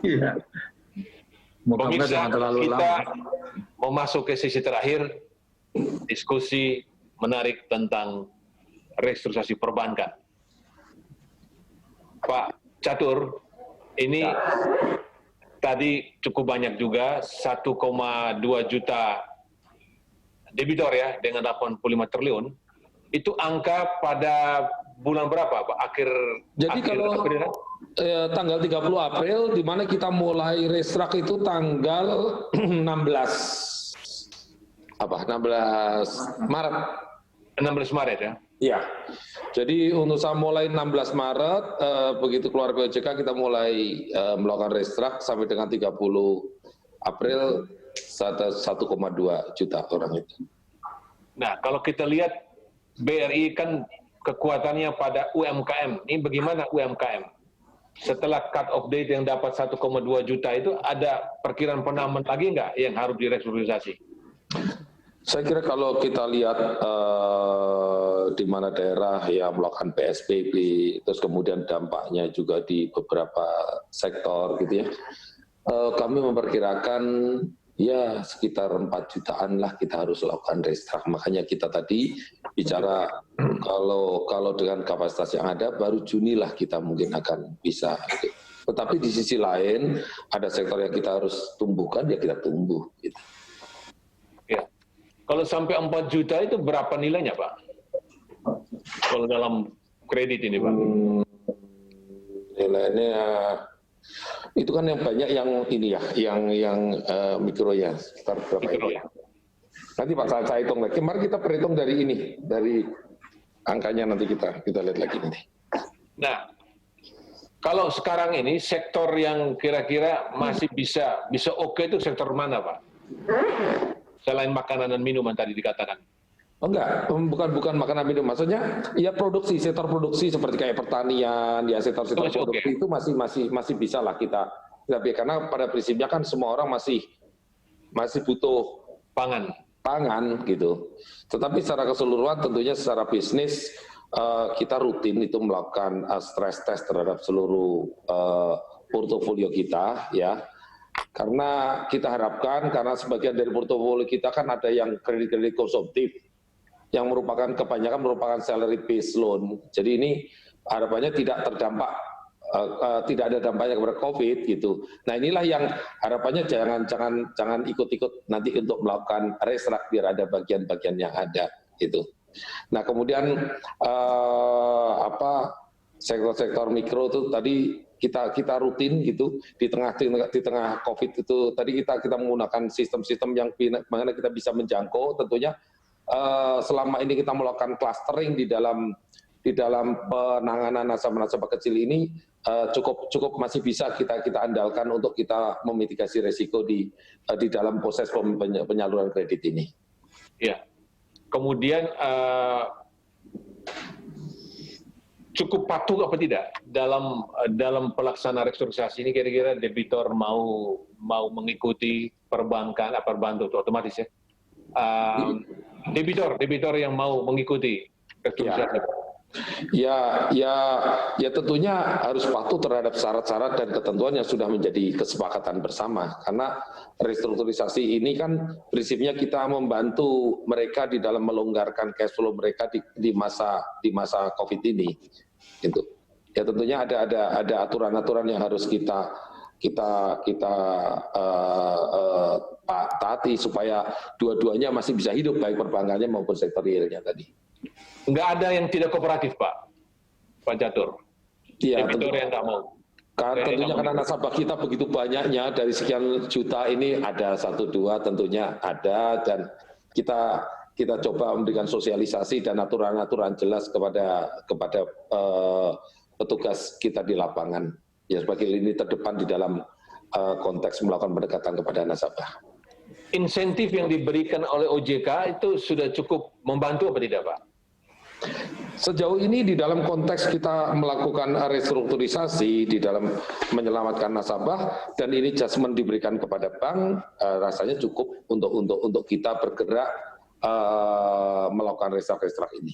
Iya. Moga-moga Pemirsa, jangan terlalu kita lama. mau masuk ke sesi terakhir, diskusi menarik tentang restrukturisasi perbankan. Pak Catur, ini tadi cukup banyak juga, 1,2 juta debitor ya, dengan 85 triliun. Itu angka pada bulan berapa, Pak? Jadi kalau April, tanggal 30 April, di mana kita mulai restrak itu tanggal 16 Maret. 16 Maret ya? Iya. Jadi untuk saya mulai 16 Maret, begitu keluar OJK kita mulai melakukan restrak sampai dengan 30 April 1,2 juta orang itu. Nah, kalau kita lihat BRI kan kekuatannya pada UMKM. Ini bagaimana UMKM? Setelah cut off date yang dapat 1,2 juta itu, ada perkiraan penambahan lagi nggak yang harus direstrukturisasi? Saya kira kalau kita lihat di mana daerah yang melakukan PSBB, terus kemudian dampaknya juga di beberapa sektor gitu ya, kami memperkirakan ya sekitar 4 jutaan lah kita harus lakukan restrak. Makanya kita tadi bicara kalau dengan kapasitas yang ada baru Juni lah kita mungkin akan bisa. Tetapi di sisi lain ada sektor yang kita harus tumbuhkan, ya kita tumbuh. Gitu. Ya. Kalau sampai 4 juta itu berapa nilainya, Pak? Kalau dalam kredit ini, Pak? Nilainya itu kan yang banyak yang ini ya, yang mikro ya, sekitar berapa mikro ya? Nanti Pak saya hitung lagi. Mari kita perhitung dari ini, dari angkanya nanti kita lihat lagi nanti. Nah, kalau sekarang ini sektor yang kira-kira masih bisa oke itu sektor mana, Pak? Selain makanan dan minuman tadi dikatakan. Oh enggak, bukan makanan minum. Maksudnya ya produksi, sektor produksi seperti kayak pertanian, ya sektor-sektor produksi itu masih bisa lah kita karena pada prinsipnya kan semua orang masih butuh pangan gitu. Tetapi secara keseluruhan tentunya secara bisnis kita rutin itu melakukan stress test terhadap seluruh portofolio kita ya. Karena kita harapkan, karena sebagian dari portofolio kita kan ada yang kredit-kredit konsumtif, yang kebanyakan merupakan salary based loan. Jadi ini harapannya tidak terdampak, tidak ada dampaknya kepada COVID gitu. Nah inilah yang harapannya jangan ikut-ikut nanti untuk melakukan restrak biar ada bagian-bagian yang ada gitu. Nah kemudian sektor-sektor mikro itu tadi kita rutin gitu di tengah COVID itu tadi kita menggunakan sistem-sistem yang mana kita bisa menjangkau tentunya selama ini kita melakukan clustering di dalam penanganan nasabah kecil ini cukup masih bisa kita andalkan untuk kita memitigasi resiko di dalam proses penyaluran kredit ini. Ya. Kemudian cukup patuh apa tidak dalam pelaksanaan restrukturisasi ini, kira-kira debitor mau mengikuti perbankan otomatis ya, debitor yang mau mengikuti restrukturisasi. Ya tentunya harus patuh terhadap syarat-syarat dan ketentuan yang sudah menjadi kesepakatan bersama, karena restrukturisasi ini kan prinsipnya kita membantu mereka di dalam melonggarkan cash flow mereka di masa COVID ini. Gitu. Ya tentunya ada aturan-aturan yang harus kita taati supaya dua-duanya masih bisa hidup, baik perbankannya maupun sektor realnya tadi. Nggak ada yang tidak kooperatif, Pak Catur? Iya, debitor yang nggak mau? Tentunya karena nasabah kita begitu banyaknya, dari sekian juta ini ada 1-2 tentunya ada, dan kita coba memberikan sosialisasi dan aturan-aturan jelas kepada petugas kita di lapangan ya sebagai lini terdepan di dalam konteks melakukan pendekatan kepada nasabah. Insentif yang diberikan oleh OJK itu sudah cukup membantu apa tidak, Pak? Sejauh ini di dalam konteks kita melakukan restrukturisasi di dalam menyelamatkan nasabah dan ini adjustment diberikan kepada bank, rasanya cukup untuk kita bergerak melakukan restrak ini.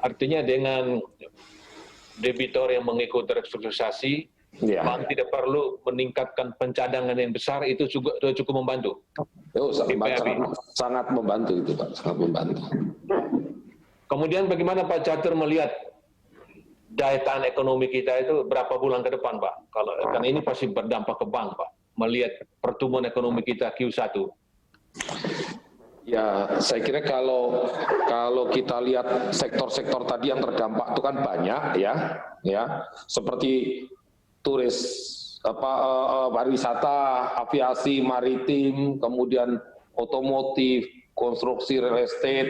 Artinya dengan debitor yang mengikuti restrukturisasi Ya. Bank tidak perlu meningkatkan pencadangan yang besar, itu juga cukup membantu. Oh, sangat membantu itu Pak, sangat membantu. Kemudian bagaimana Pak Catur melihat daya tahan ekonomi kita itu berapa bulan ke depan Pak? Karena ini pasti berdampak ke bank Pak, melihat pertumbuhan ekonomi kita Q1. Ya, saya kira kalau kita lihat sektor-sektor tadi yang terdampak itu kan banyak ya, seperti turis, pariwisata, aviasi, maritim, kemudian otomotif, konstruksi, real estate,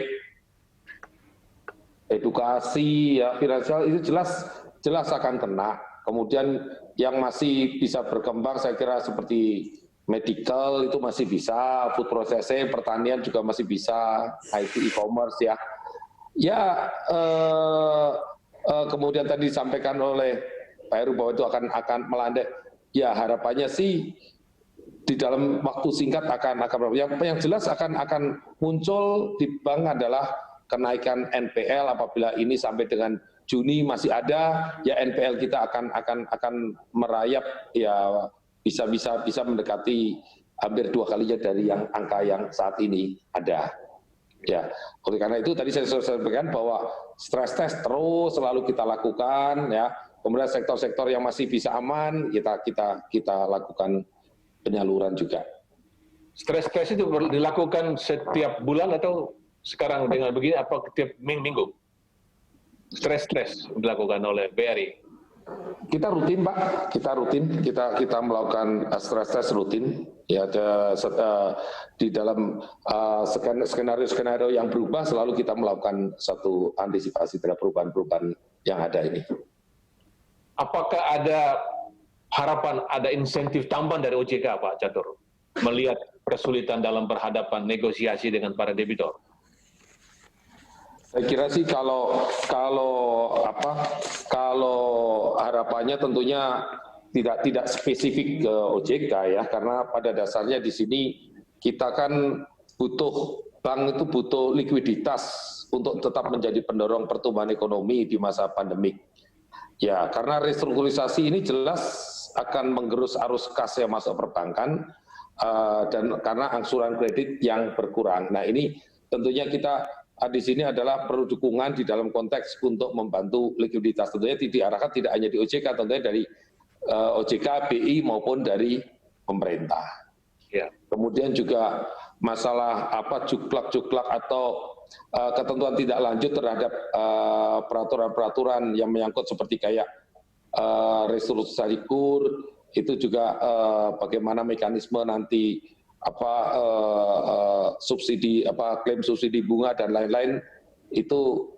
edukasi, ya finansial itu jelas akan kena. Kemudian yang masih bisa berkembang saya kira seperti medical itu masih bisa, food processing, pertanian juga masih bisa, IT, e-commerce ya. Ya, kemudian tadi disampaikan oleh Pak Heru bahwa itu akan melandai. Ya harapannya sih di dalam waktu singkat akan yang jelas akan muncul di bank adalah kenaikan NPL apabila ini sampai dengan Juni masih ada, ya NPL kita akan merayap ya bisa mendekati hampir 2 kalinya dari yang angka yang saat ini ada. Ya, oleh karena itu tadi saya sampaikan bahwa stress test terus selalu kita lakukan ya. Kemudian sektor-sektor yang masih bisa aman kita lakukan penyaluran juga. Stress test itu dilakukan setiap bulan atau sekarang dengan begini apa setiap minggu? Stress test dilakukan oleh BRI. Kita rutin Pak, kita melakukan stress test rutin ya di dalam skenario yang berubah selalu kita melakukan satu antisipasi terhadap perubahan-perubahan yang ada ini. Apakah ada harapan ada insentif tambahan dari OJK Pak Catur melihat kesulitan dalam berhadapan negosiasi dengan para debitor? Saya kira sih kalau harapannya tentunya tidak spesifik ke OJK ya, karena pada dasarnya di sini kita kan bank itu butuh likuiditas untuk tetap menjadi pendorong pertumbuhan ekonomi di masa pandemik. Ya, karena restrukturisasi ini jelas akan menggerus arus kas yang masuk perbankan dan karena angsuran kredit yang berkurang. Nah, ini tentunya kita di sini adalah perlu dukungan di dalam konteks untuk membantu likuiditas. Tentunya diarahkan tidak hanya di OJK, tentunya dari OJK, BI maupun dari pemerintah. Ya. Kemudian juga masalah juklak atau ketentuan tidak lanjut terhadap peraturan-peraturan yang menyangkut seperti kayak restrukturisasi KUR, itu juga bagaimana mekanisme nanti subsidi klaim subsidi bunga dan lain-lain itu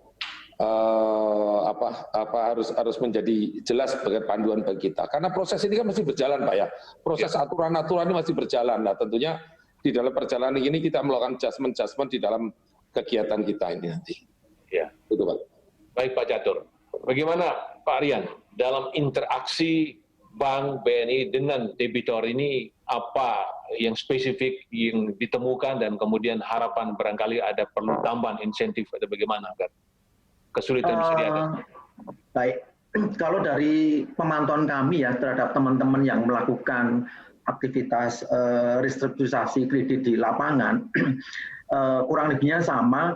harus menjadi jelas sebagai panduan bagi kita. Karena proses ini kan masih berjalan Pak ya. Proses aturan-aturan ini masih berjalan. Nah, tentunya di dalam perjalanan ini kita melakukan adjustment di dalam kegiatan kita ini nanti. Ya. Itu Pak. Baik Pak Catur. Bagaimana Pak Rian dalam interaksi Bank BNI dengan debitor ini, apa yang spesifik yang ditemukan dan kemudian harapan barangkali ada perlu tambahan insentif atau bagaimana agar kesulitan bisa diatasi? Baik, kalau dari pemantauan kami ya terhadap teman-teman yang melakukan aktivitas restrukturisasi kredit di lapangan, kurang lebihnya sama.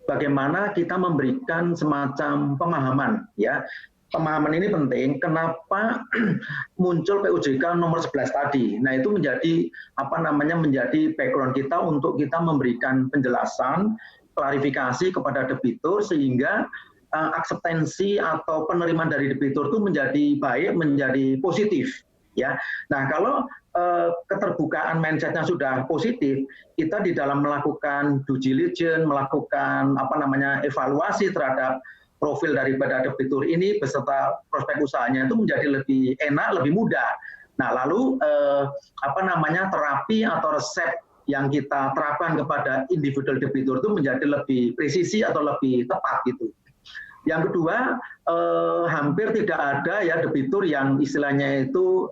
Bagaimana kita memberikan semacam pemahaman ya. Pemahaman ini penting, kenapa muncul PUJK nomor 11 tadi. Nah, itu menjadi menjadi background kita untuk kita memberikan penjelasan, klarifikasi kepada debitur sehingga akseptansi atau penerimaan dari debitur itu menjadi baik, menjadi positif ya. Nah, kalau keterbukaan mindsetnya sudah positif, kita di dalam melakukan due diligence, melakukan evaluasi terhadap profil daripada debitur ini beserta prospek usahanya itu menjadi lebih enak, lebih mudah. Nah, lalu terapi atau resep yang kita terapkan kepada individual debitur itu menjadi lebih presisi atau lebih tepat gitu. Yang kedua, hampir tidak ada ya debitur yang istilahnya itu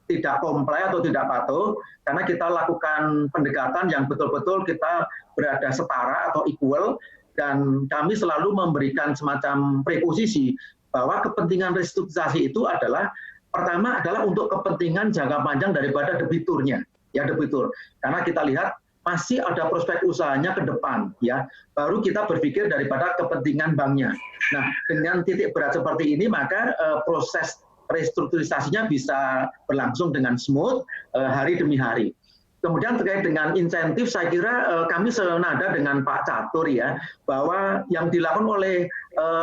tidak comply atau tidak patuh, karena kita lakukan pendekatan yang betul-betul kita berada setara atau equal. Dan kami selalu memberikan semacam preposisi bahwa kepentingan restrukturisasi itu adalah Pertama adalah untuk kepentingan jangka panjang daripada debiturnya, ya debitur. Karena kita lihat masih ada prospek usahanya ke depan, ya. Baru kita berpikir daripada kepentingan banknya. Nah, dengan titik berat seperti ini, maka proses restrukturisasinya bisa berlangsung dengan smooth hari demi hari. Kemudian terkait dengan insentif, saya kira kami senada dengan Pak Catur ya, bahwa yang dilakukan oleh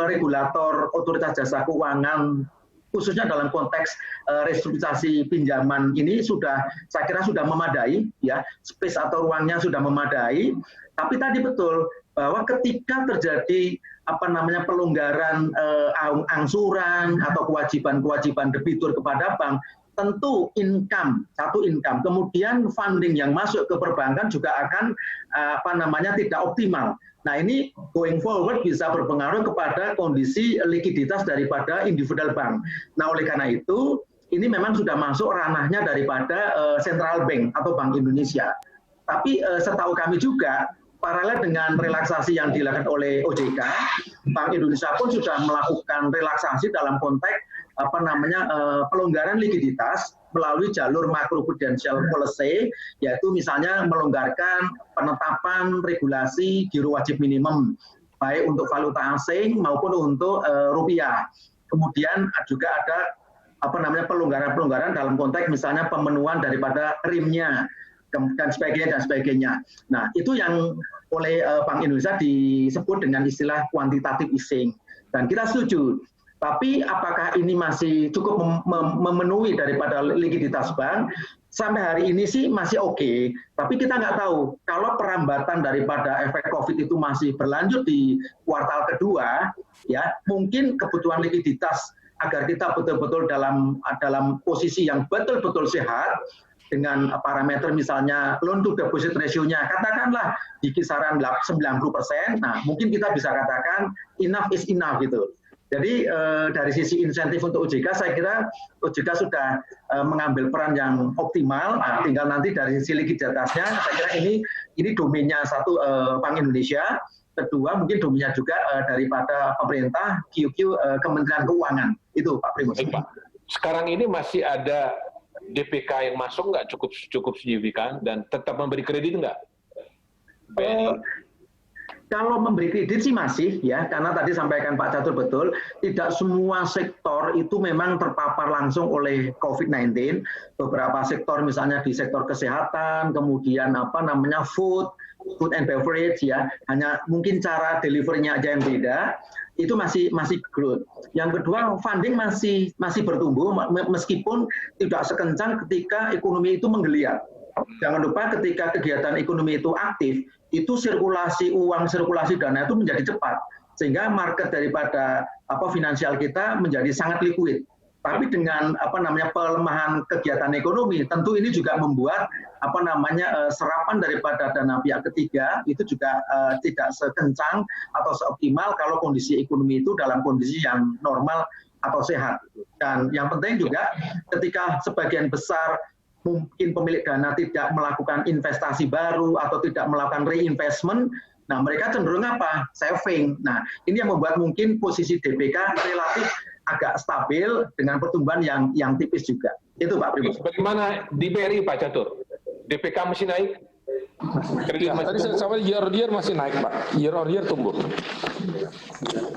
regulator Otoritas Jasa Keuangan khususnya dalam konteks restrukturisasi pinjaman ini saya kira sudah memadai, ya, space atau ruangnya sudah memadai. Tapi tadi betul bahwa ketika terjadi pelonggaran angsuran atau kewajiban debitur kepada bank, tentu satu income, kemudian funding yang masuk ke perbankan juga akan tidak optimal. Nah, ini going forward bisa berpengaruh kepada kondisi likuiditas daripada individual bank. Nah, oleh karena itu, ini memang sudah masuk ranahnya daripada Central Bank atau Bank Indonesia. Tapi setahu kami juga, paralel dengan relaksasi yang dilakukan oleh OJK, Bank Indonesia pun sudah melakukan relaksasi dalam konteks pelonggaran likuiditas melalui jalur macroprudential policy, yaitu misalnya melonggarkan penetapan regulasi giro wajib minimum, baik untuk valuta asing maupun untuk rupiah. Kemudian juga ada pelonggaran-pelonggaran dalam konteks misalnya pemenuhan daripada RIM-nya dan sebagainya. Nah, itu yang oleh Bank Indonesia disebut dengan istilah quantitative easing, dan kita setuju. Tapi apakah ini masih cukup memenuhi daripada likuiditas bank? Sampai hari ini sih masih oke. Tapi kita nggak tahu kalau perambatan daripada efek COVID itu masih berlanjut di kuartal kedua, ya mungkin kebutuhan likuiditas agar kita betul-betul dalam posisi yang betul-betul sehat dengan parameter misalnya loan to deposit ratio-nya katakanlah di kisaran 90%. Nah, mungkin kita bisa katakan enough is enough gitu. Jadi dari sisi insentif untuk OJK, saya kira OJK sudah mengambil peran yang optimal. Nah, tinggal nanti dari sisi likuiditasnya, saya kira ini domainnya satu Bank Indonesia, kedua mungkin domainnya juga daripada pemerintah, QQ Kementerian Keuangan. Itu Pak Primus. Baik, Pak. Sekarang ini masih ada DPK yang masuk nggak cukup signifikan dan tetap memberi kredit nggak? Kalau memberi kredit sih masih, ya, karena tadi sampaikan Pak Catur betul, tidak semua sektor itu memang terpapar langsung oleh COVID-19. Beberapa sektor misalnya di sektor kesehatan, kemudian food and beverage, ya, hanya mungkin cara delivery-nya aja yang beda, itu masih growth. Yang kedua, funding masih bertumbuh meskipun tidak sekencang ketika ekonomi itu menggeliat. Jangan lupa ketika kegiatan ekonomi itu aktif, itu sirkulasi uang, sirkulasi dana itu menjadi cepat, sehingga market daripada finansial kita menjadi sangat liquid. Tapi dengan pelemahan kegiatan ekonomi, tentu ini juga membuat serapan daripada dana pihak ketiga itu juga tidak sekencang atau seoptimal kalau kondisi ekonomi itu dalam kondisi yang normal atau sehat. Dan yang penting juga ketika sebagian besar mungkin pemilik dana tidak melakukan investasi baru atau tidak melakukan reinvestment, nah mereka cenderung saving. Nah, ini yang membuat mungkin posisi DPK relatif agak stabil dengan pertumbuhan yang tipis juga. Itu Pak Primus. Bagaimana di BRI Pak Catur? DPK masih naik? Ya, tadi sama year on year masih naik Pak. Year on year tumbuh.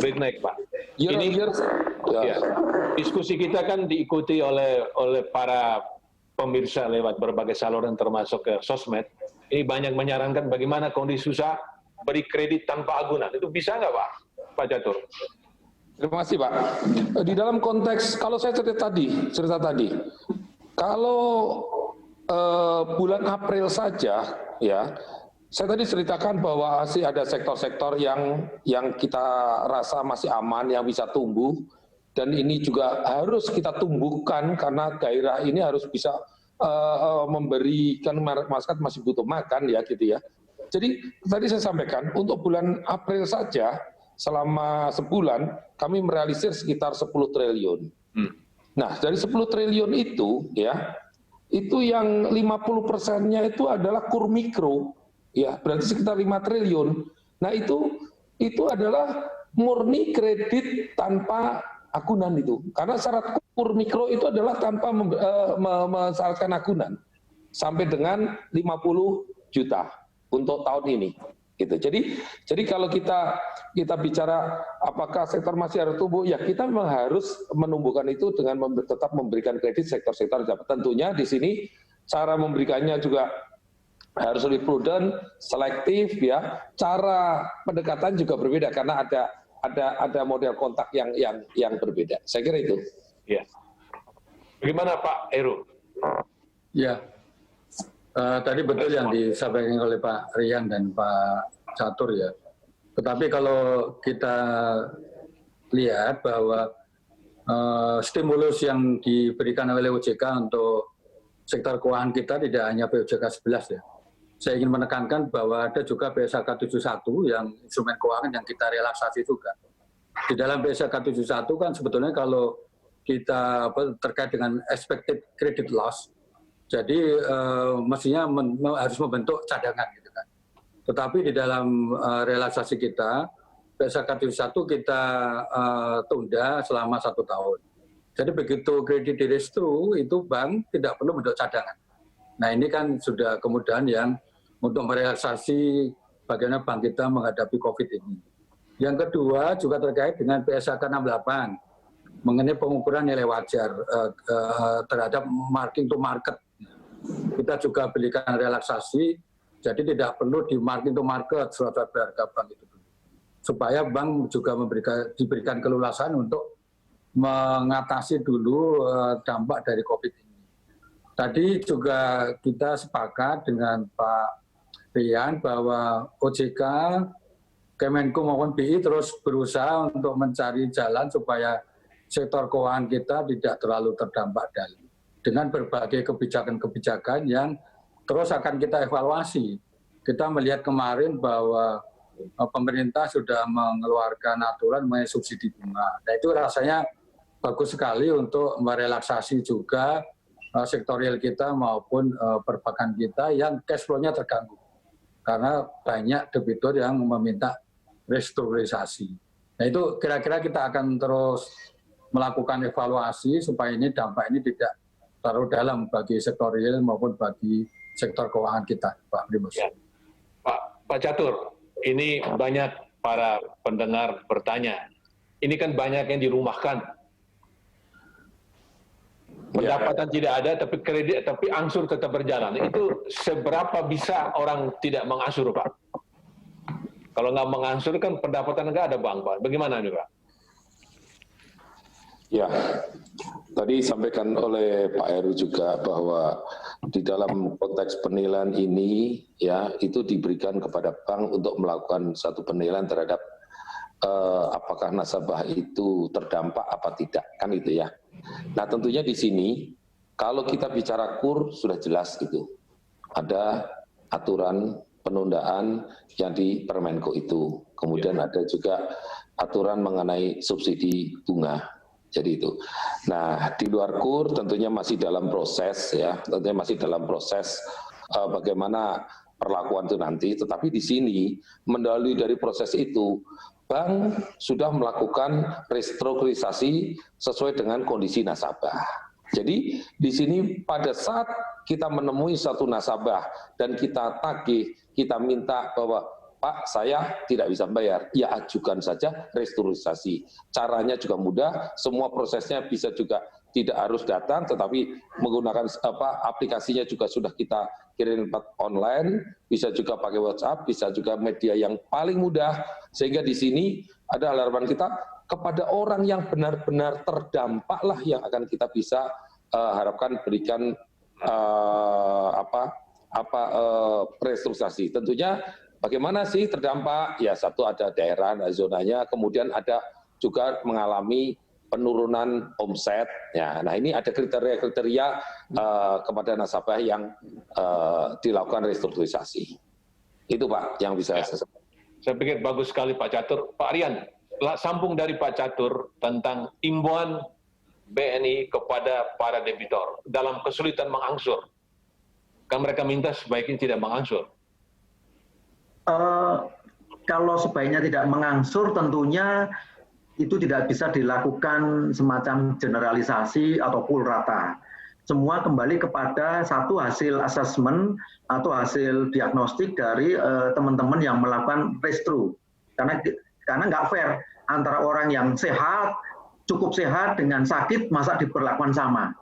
Baik, naik Pak. Year on year, ya. Diskusi kita kan diikuti oleh para pemirsa lewat berbagai saluran termasuk ke sosmed. Ini banyak menyarankan bagaimana kondisi susah beri kredit tanpa agunan. Itu bisa nggak Pak Catur? Terima kasih Pak. Di dalam konteks, kalau saya cerita tadi, kalau bulan April saja, ya, saya tadi ceritakan bahwa masih ada sektor-sektor yang kita rasa masih aman, yang bisa tumbuh, dan ini juga harus kita tumbuhkan karena daerah ini harus bisa memberikan, masyarakat masih butuh makan ya gitu ya. Jadi tadi saya sampaikan untuk bulan April saja selama sebulan kami merealisir sekitar 10 triliun. Nah, dari 10 triliun itu ya, itu yang 50%-nya itu adalah kur mikro, ya, berarti sekitar 5 triliun. Nah, itu adalah murni kredit tanpa akunan itu. Karena syarat KUR mikro itu adalah tanpa mensyaratkan akunan sampai dengan 50 juta untuk tahun ini. Gitu. Jadi kalau kita bicara apakah sektor masih harus tumbuh, ya kita memang harus menumbuhkan itu dengan tetap memberikan kredit sektor-sektor. Tentunya di sini cara memberikannya juga harus lebih prudent, selektif, ya. Cara pendekatan juga berbeda karena ada model kontak yang berbeda. Saya kira itu. Ya. Bagaimana Pak Heru? Ya. Tadi betul yang disampaikan oleh Pak Rian dan Pak Catur ya. Tetapi kalau kita lihat bahwa stimulus yang diberikan oleh OJK untuk sektor keuangan kita tidak hanya POJK 11 ya. Saya ingin menekankan bahwa ada juga PSAK 71 yang instrumen keuangan yang kita relaksasi juga. Di dalam PSAK 71 kan sebetulnya kalau kita terkait dengan expected credit loss, jadi mestinya harus membentuk cadangan gitu kan. Tetapi di dalam relaksasi kita, PSAK 71 kita tunda selama 1 tahun. Jadi begitu kredit direstru, itu bank tidak perlu bentuk cadangan. Nah ini kan sudah kemudahan yang untuk merelaksasi bagaimana bank kita menghadapi COVID ini. Yang kedua juga terkait dengan PSAK 68, mengenai pengukuran nilai wajar terhadap marking to market. Kita juga berikan relaksasi, jadi tidak perlu di marking to market surat berharga bank itu. Supaya bank juga diberikan keleluasaan untuk mengatasi dulu dampak dari COVID ini. Tadi juga kita sepakat dengan Pak Rian bahwa OJK, Kemenko maupun BI terus berusaha untuk mencari jalan supaya sektor keuangan kita tidak terlalu terdampak dengan berbagai kebijakan-kebijakan yang terus akan kita evaluasi. Kita melihat kemarin bahwa pemerintah sudah mengeluarkan aturan mengenai subsidi bunga. Nah itu rasanya bagus sekali untuk merelaksasi juga sektor real kita maupun perbankan kita yang cash flow-nya terganggu. Karena banyak debitur yang meminta restrukturisasi. Nah itu kira-kira kita akan terus melakukan evaluasi supaya ini dampak ini tidak terlalu dalam bagi sektor real maupun bagi sektor keuangan kita, Pak Primus. Ya. Pak Catur, ini banyak para pendengar bertanya. Ini kan banyak yang dirumahkan. Pendapatan tidak ada, tapi angsur tetap berjalan. Itu seberapa bisa orang tidak mengangsur, Pak? Kalau nggak mengangsur kan pendapatan nggak ada, Bang, Pak. Bagaimana nih, Pak? Ya, tadi sampaikan oleh Pak Heru juga bahwa di dalam konteks penilaian ini ya itu diberikan kepada bank untuk melakukan satu penilaian terhadap apakah nasabah itu terdampak apa tidak, kan itu ya. Nah tentunya di sini kalau kita bicara KUR sudah jelas itu ada aturan penundaan yang di Permenko itu, kemudian ada juga aturan mengenai subsidi bunga. Jadi itu. Nah, di luar KUR tentunya masih dalam proses ya, tentunya masih dalam proses bagaimana perlakuan itu nanti. Tetapi di sini mendahului dari proses itu, bank sudah melakukan restrukturisasi sesuai dengan kondisi nasabah. Jadi di sini pada saat kita menemui satu nasabah dan kita tagih, kita minta bahwa Pak, saya tidak bisa bayar, ya ajukan saja restrukturisasi. Caranya juga mudah, semua prosesnya bisa juga tidak harus datang, tetapi menggunakan aplikasinya juga sudah kita kirim online, bisa juga pakai WhatsApp, bisa juga media yang paling mudah, sehingga di sini ada harapan kita kepada orang yang benar-benar terdampak lah yang akan kita bisa harapkan berikan restrukturisasi. Tentunya bagaimana sih terdampak? Ya satu ada daerah, ada zonanya, kemudian ada juga mengalami penurunan omset. Ya, nah ini ada kriteria-kriteria kepada nasabah yang dilakukan restrukturisasi. Itu Pak yang bisa saya sampaikan. Saya pikir bagus sekali Pak Catur. Pak Rian, sambung dari Pak Catur tentang imbauan BNI kepada para debitor dalam kesulitan mengangsur. Kan mereka minta sebaiknya tidak mengangsur. Kalau sebaiknya tidak mengangsur, tentunya itu tidak bisa dilakukan semacam generalisasi atau pukul rata. Semua kembali kepada satu hasil asesmen atau hasil diagnostik dari teman-teman yang melakukan race-through. Karena nggak fair antara orang yang sehat, cukup sehat dengan sakit, masa diperlakukan sama.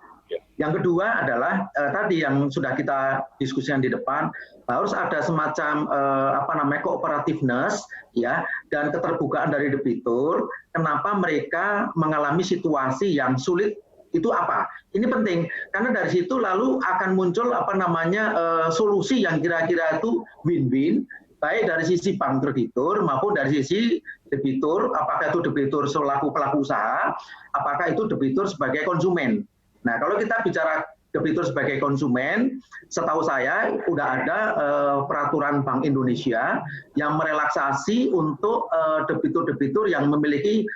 Yang kedua adalah tadi yang sudah kita diskusikan di depan, harus ada semacam cooperativeness ya, dan keterbukaan dari debitur. Kenapa mereka mengalami situasi yang sulit itu apa? Ini penting karena dari situ lalu akan muncul solusi yang kira-kira itu win-win, baik dari sisi bank kreditur maupun dari sisi debitur, apakah itu debitur selaku pelaku usaha, apakah itu debitur sebagai konsumen. Nah, kalau kita bicara debitur sebagai konsumen, setahu saya sudah ada peraturan Bank Indonesia yang merelaksasi untuk debitur-debitur yang memiliki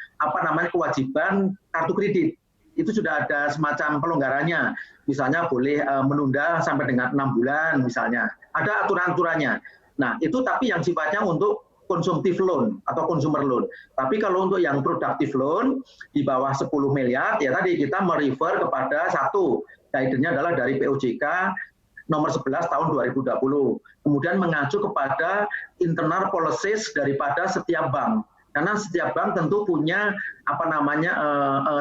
kewajiban kartu kredit. Itu sudah ada semacam pelonggarannya, misalnya boleh menunda sampai dengan 6 bulan misalnya, ada aturan-aturannya. Nah itu tapi yang sifatnya untuk konsumtif loan atau consumer loan. Tapi kalau untuk yang productive loan di bawah 10 miliar, ya tadi kita merefer kepada satu, guidance-nya adalah dari POJK nomor 11 tahun 2020. Kemudian mengacu kepada internal policies daripada setiap bank. Karena setiap bank tentu punya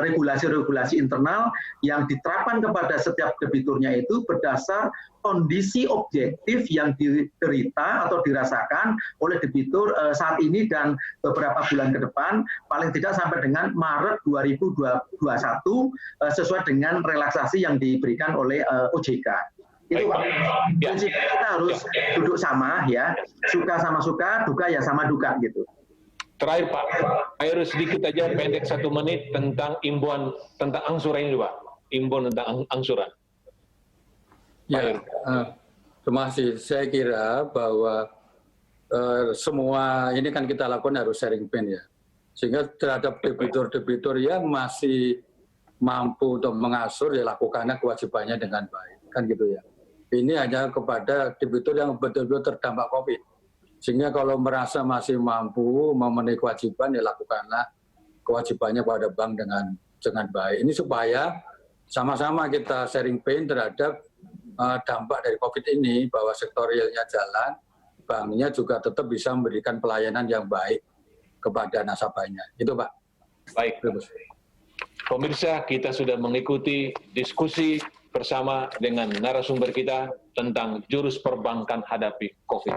regulasi-regulasi internal yang diterapkan kepada setiap debiturnya itu berdasar kondisi objektif yang diderita atau dirasakan oleh debitur saat ini dan beberapa bulan ke depan, paling tidak sampai dengan Maret 2021 sesuai dengan relaksasi yang diberikan oleh OJK. Itu Pak. Prinsipnya kita harus duduk sama ya, suka sama suka, duka ya sama duka gitu. Terakhir Pak, ayo sedikit aja pendek 1 menit tentang imbauan tentang angsuran ini Pak, imbauan tentang angsuran. Ya, terima kasih. Saya kira bahwa semua ini kan kita lakukan harus sharing pain ya, sehingga terhadap debitur-debitur yang masih mampu untuk mengasur ya lakukannya kewajibannya dengan baik, kan gitu ya. Ini hanya kepada debitur yang betul-betul terdampak COVID. Sehingga kalau merasa masih mampu memenuhi kewajiban, ya lakukanlah kewajibannya pada bank dengan baik. Ini supaya sama-sama kita sharing pain terhadap dampak dari COVID ini, bahwa sektor realnya jalan, banknya juga tetap bisa memberikan pelayanan yang baik kepada nasabahnya. Itu Pak. Baik. Pemirsa, kita sudah mengikuti diskusi bersama dengan narasumber kita tentang jurus perbankan hadapi COVID.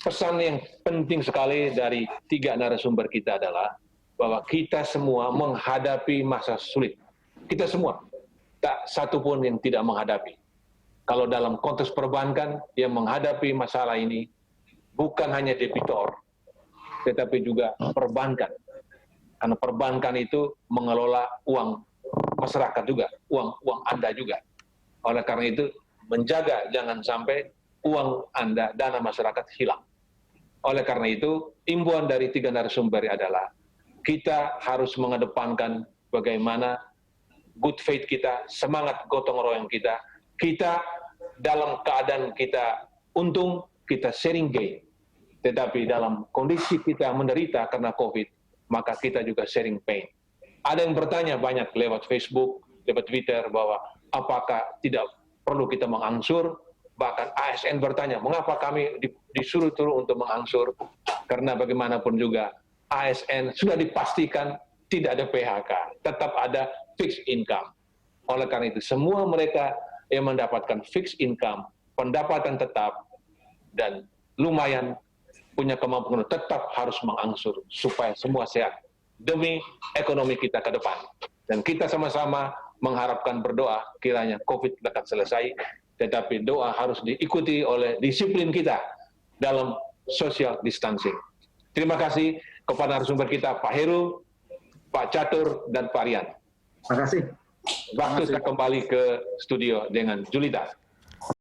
Pesan yang penting sekali dari 3 narasumber kita adalah bahwa kita semua menghadapi masa sulit. Kita semua, tak satu pun yang tidak menghadapi. Kalau dalam konteks perbankan, yang menghadapi masalah ini bukan hanya debitor, tetapi juga perbankan. Karena perbankan itu mengelola uang masyarakat juga, uang Anda juga. Oleh karena itu, menjaga jangan sampai uang Anda, dana masyarakat hilang. Oleh karena itu, imbauan dari 3 narasumber adalah kita harus mengedepankan bagaimana good faith kita, semangat gotong royong kita. Kita dalam keadaan kita untung, kita sharing gain. Tetapi dalam kondisi kita menderita karena COVID, maka kita juga sharing pain. Ada yang bertanya banyak lewat Facebook, lewat Twitter, bahwa apakah tidak perlu kita mengangsur. Bahkan ASN bertanya, mengapa kami disuruh untuk mengangsur? Karena bagaimanapun juga ASN sudah dipastikan tidak ada PHK, tetap ada fixed income. Oleh karena itu, semua mereka yang mendapatkan fixed income, pendapatan tetap, dan lumayan punya kemampuan tetap harus mengangsur supaya semua sehat demi ekonomi kita ke depan. Dan kita sama-sama mengharapkan berdoa kiranya COVID akan selesai, tetapi doa harus diikuti oleh disiplin kita dalam social distancing. Terima kasih kepada narasumber kita, Pak Heru, Pak Catur, dan Pak Rian. Terima kasih. Waktu saya kembali ke studio dengan Julita.